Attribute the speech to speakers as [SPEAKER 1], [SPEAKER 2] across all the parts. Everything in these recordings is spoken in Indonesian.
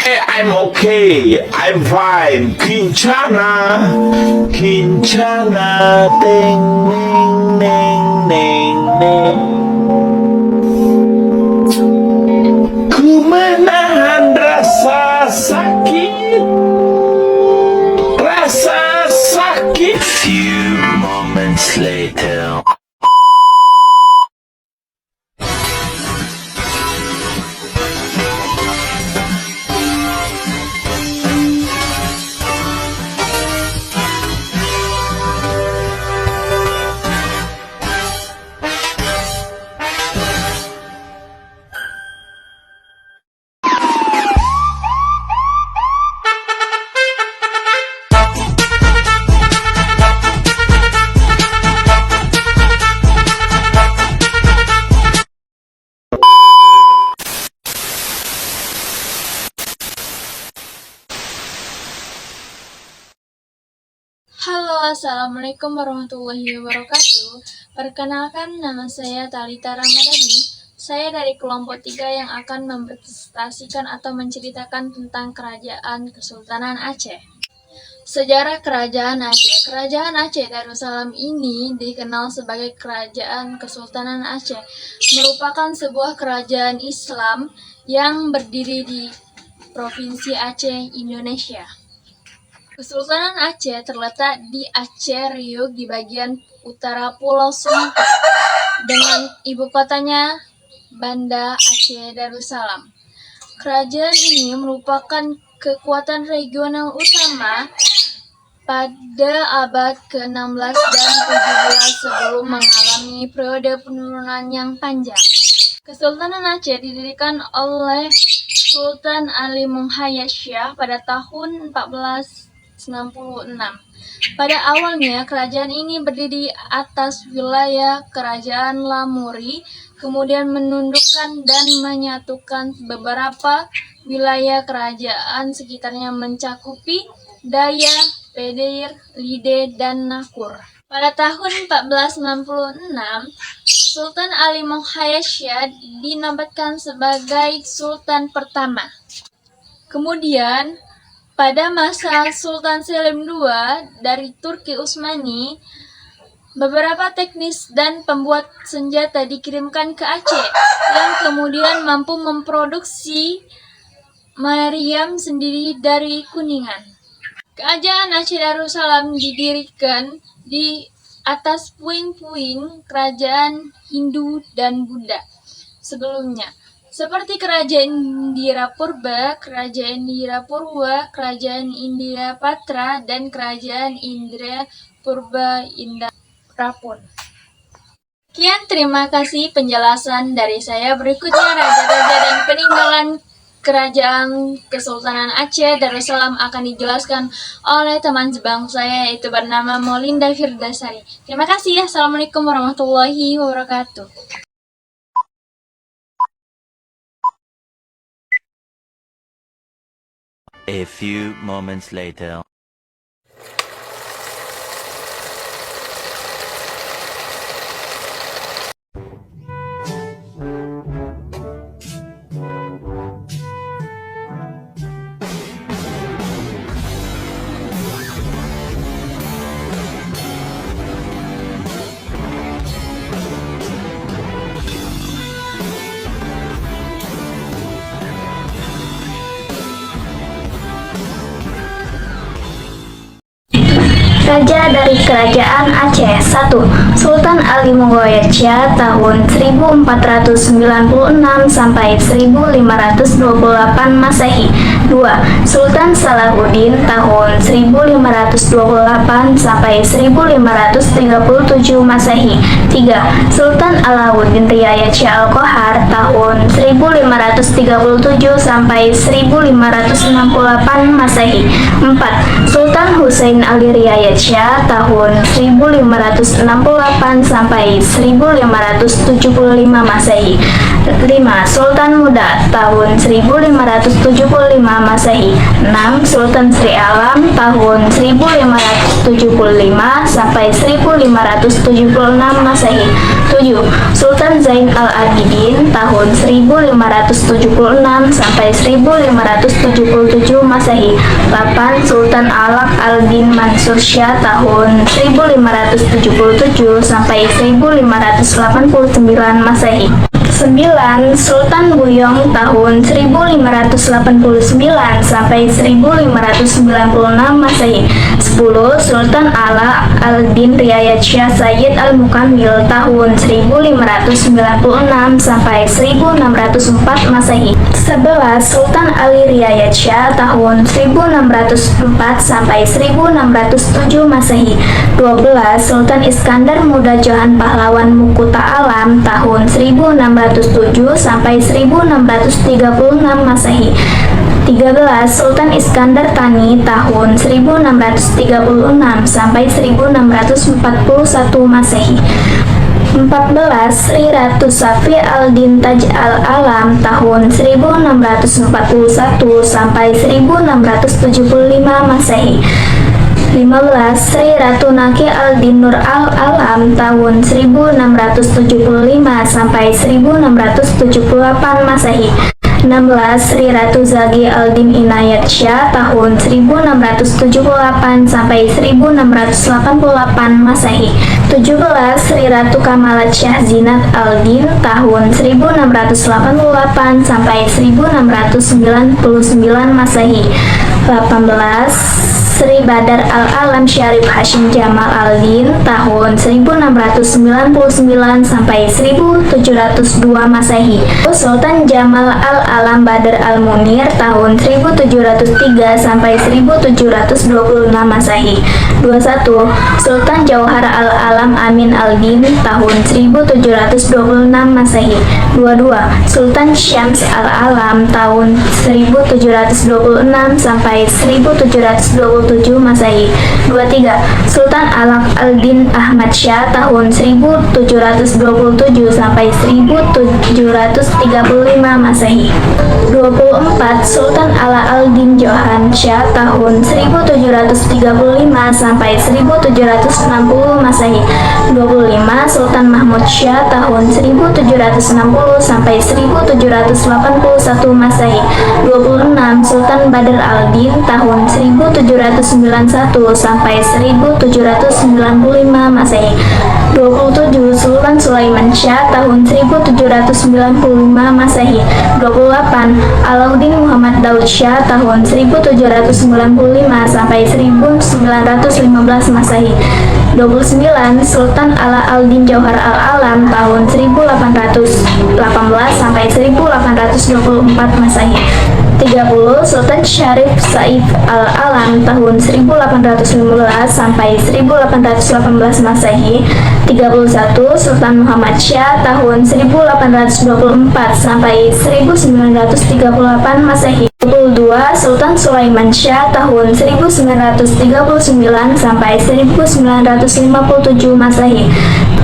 [SPEAKER 1] I'm okay, I'm fine. Kincana, Kincana, ding, ding, ding, ding. Ku menahan rasa sakit, rasa sakit. Few moments later.
[SPEAKER 2] Halo, Assalamualaikum warahmatullahi wabarakatuh. Perkenalkan, nama saya Talita Ramadhani. Saya dari kelompok 3 yang akan mempresentasikan atau menceritakan tentang Kerajaan Kesultanan Aceh. Sejarah Kerajaan Aceh. Kerajaan Aceh Darussalam ini dikenal sebagai Kerajaan Kesultanan Aceh, merupakan sebuah kerajaan Islam yang berdiri di Provinsi Aceh, Indonesia. Kesultanan Aceh terletak di Aceh Riuk di bagian utara Pulau Sumatera dengan ibu kotanya Banda Aceh Darussalam. Kerajaan ini merupakan kekuatan regional utama pada abad ke-16 dan 17 sebelum mengalami periode penurunan yang panjang. Kesultanan Aceh didirikan oleh Sultan Ali Muhayyad Shah pada tahun 1496. Pada awalnya, kerajaan ini berdiri atas wilayah Kerajaan Lamuri, kemudian menundukkan dan menyatukan beberapa wilayah kerajaan sekitarnya mencakupi Daya, Pedir, Lide, dan Nakur. Pada tahun 1496, Sultan Ali Muhayyad Shah dinobatkan sebagai Sultan pertama. Kemudian, pada masa Sultan Selim II dari Turki Utsmani, beberapa teknis dan pembuat senjata dikirimkan ke Aceh, yang kemudian mampu memproduksi meriam sendiri dari Kuningan. Kerajaan Aceh Darussalam didirikan di atas puing-puing kerajaan Hindu dan Buddha sebelumnya, seperti Kerajaan Indira Purba, Kerajaan Indira Purwa, Kerajaan Indira Patra, dan Kerajaan Indira Purba Indarapun. Sekian, terima kasih penjelasan dari saya. Berikutnya raja-raja dan peninggalan Kerajaan Kesultanan Aceh Darussalam akan dijelaskan oleh teman sebangku saya, yaitu bernama Molinda Firdasari. Terima kasih. Assalamualaikum warahmatullahi wabarakatuh.
[SPEAKER 3] A few moments later.
[SPEAKER 4] Raja dari Kerajaan Aceh. 1. Sultan Ali Muhayyad Shah tahun 1496 sampai 1528 Masehi. 2. Sultan Salahuddin tahun 1528 sampai 1537 Masehi. 3. Sultan Alauddin Riayat Shah Al-Qahar tahun 1537 sampai 1568 Masehi. 4. Sultan Husain Ali Riayat Shah tahun 1568 sampai 1575 Masehi. 5. Sultan Muda tahun 1575 Masehi. 6. Sultan Sri Alam tahun 1575 sampai 1576 Masehi. 7. Sultan Zain al-Abidin tahun 1576 sampai 1577 Masehi. 8. Sultan Alak al-Din Mansur Shah tahun 1577 sampai 1589 Masehi. 9. Sultan Buyong tahun 1589 sampai 1596 Masehi. 10. Sultan Ala al-Din Riayat Shah Sayyid al-Mukamil tahun 1596 sampai 1604 Masehi. 11. Sultan Ali Riayat Shah tahun 1604 sampai 1607 Masehi. 12. Sultan Iskandar Muda Johan Pahlawan Mukuta Alam tahun 1607 sampai 1636 Masehi. 13. Sultan Iskandar Tani tahun 1636 sampai 1641 Masehi. 14. Sri Ratu Safi al-Din Taj al-Alam tahun 1641 sampai 1675 Masehi. 15. Sri Ratu Naki al-Din Nur al-Alam tahun 1675 sampai 1678 Masehi. 16. Sri Ratu Zagi al-Din Inayat Shah tahun 1678 sampai 1688 Masehi. 17. Sri Ratu Kamalat Shah Zinat al-Din tahun 1688 sampai 1699 Masehi. 18. Sri Badar al-Alam Syarif Hashim Jamal al-Din tahun 1699 sampai 1702 Masehi. Sultan Jamal al-Alam Badar al-Munir tahun 1703 sampai 1726 Masehi. 21. Sultan Jauhar al-Alam Amin al-Din tahun 1726 Masehi. 22. Sultan Syams al-Alam tahun 1726 sampai 1727 Masehi. 23. Sultan Alak al-Din Ahmad Shah tahun 1727 sampai 1735 Masehi. 24. Sultan Ala al-Din Johan Shah tahun 1735 sampai 1760 Masehi. 25. Sultan Mahmud Shah tahun 1760 sampai 1781 Masehi. 26. Sultan Badar al-Din tahun 1791 sampai 1795 Masehi. 27. Sultan Sulaiman Shah tahun 1795 Masehi. 28. Alauddin Muhammad Daud Shah tahun 1795 sampai 1915 Masehi. 29. Sultan Ala al-Din Jauhar al-Alam tahun 1818 sampai 1824 Masehi. 30. Sultan Syarif Saif al-Alam tahun 1815 sampai 1818 Masehi. 31. Sultan Muhammad Shah tahun 1824 sampai 1938 Masehi. 22. Sultan Sulaiman Shah tahun 1939 sampai 1957 Masehi.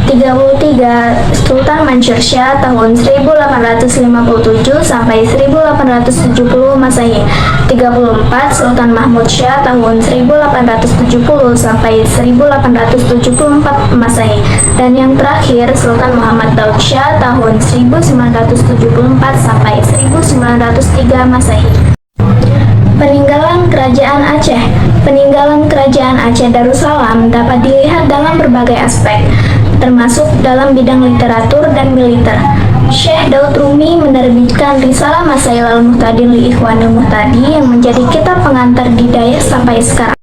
[SPEAKER 4] 33. Sultan Mansur Shah tahun 1857 sampai 1870 Masehi. 34. Sultan Mahmud Shah tahun 1870 sampai 1874 Masehi. Dan yang terakhir Sultan Muhammad Daud Shah tahun 1974 sampai 1903 Masehi. Peninggalan Kerajaan Aceh. Peninggalan Kerajaan Aceh Darussalam dapat dilihat dalam berbagai aspek, termasuk dalam bidang literatur dan militer. Syekh Daud Rumi menerbitkan Risalah Masail al-Muhtadin li Ikhwanil Muhtadi yang menjadi kitab pengantar di Dayah sampai sekarang.